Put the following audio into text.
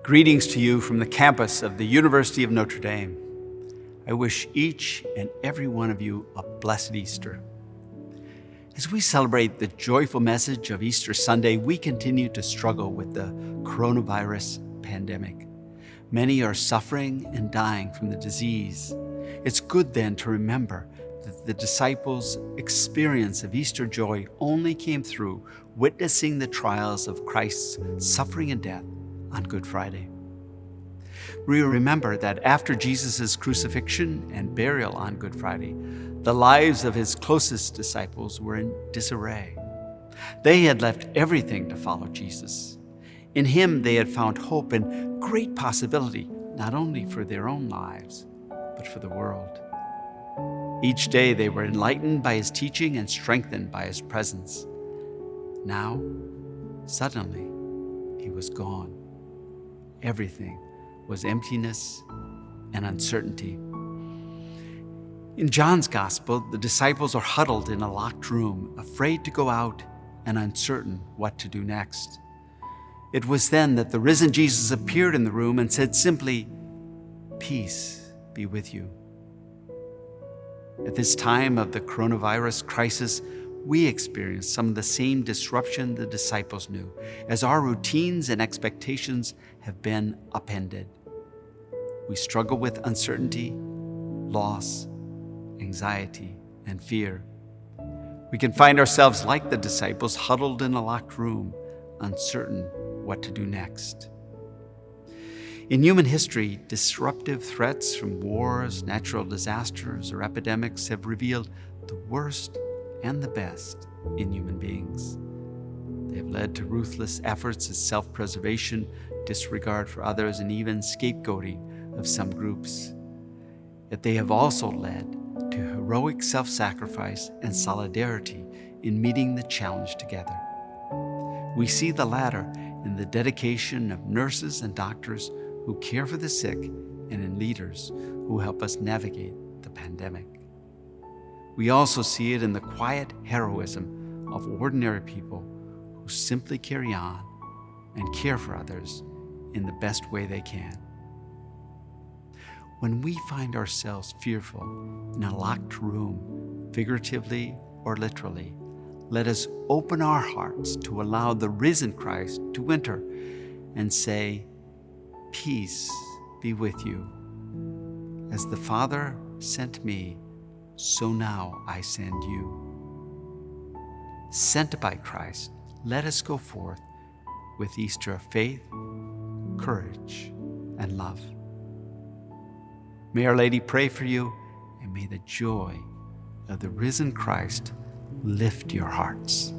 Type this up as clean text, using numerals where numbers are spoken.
Greetings to you from the campus of the University of Notre Dame. I wish each and every one of you a blessed Easter. As we celebrate the joyful message of Easter Sunday, we continue to struggle with the coronavirus pandemic. Many are suffering and dying from the disease. It's good then to remember that the disciples' experience of Easter joy only came through witnessing the trials of Christ's suffering and death on Good Friday. We remember that after Jesus' crucifixion and burial on Good Friday, the lives of his closest disciples were in disarray. They had left everything to follow Jesus. In him, they had found hope and great possibility, not only for their own lives, but for the world. Each day, they were enlightened by his teaching and strengthened by his presence. Now, suddenly, he was gone. Everything was emptiness and uncertainty. In John's Gospel, the disciples are huddled in a locked room, afraid to go out and uncertain what to do next. It was then that the risen Jesus appeared in the room and said simply, "Peace be with you." At this time of the coronavirus crisis, we experience some of the same disruption the disciples knew, as our routines and expectations have been upended. We struggle with uncertainty, loss, anxiety, and fear. We can find ourselves like the disciples, huddled in a locked room, uncertain what to do next. In human history, disruptive threats from wars, natural disasters, or epidemics have revealed the worst and the best in human beings. They have led to ruthless efforts at self-preservation, disregard for others, and even scapegoating of some groups. Yet they have also led to heroic self-sacrifice and solidarity in meeting the challenge together. We see the latter in the dedication of nurses and doctors who care for the sick and in leaders who help us navigate the pandemic. We also see it in the quiet heroism of ordinary people who simply carry on and care for others in the best way they can. When we find ourselves fearful in a locked room, figuratively or literally, let us open our hearts to allow the risen Christ to enter and say, "Peace be with you. As the Father sent me, so now I send you." Sent by Christ, let us go forth with Easter of faith, courage, and love. May Our Lady pray for you, and may the joy of the risen Christ lift your hearts.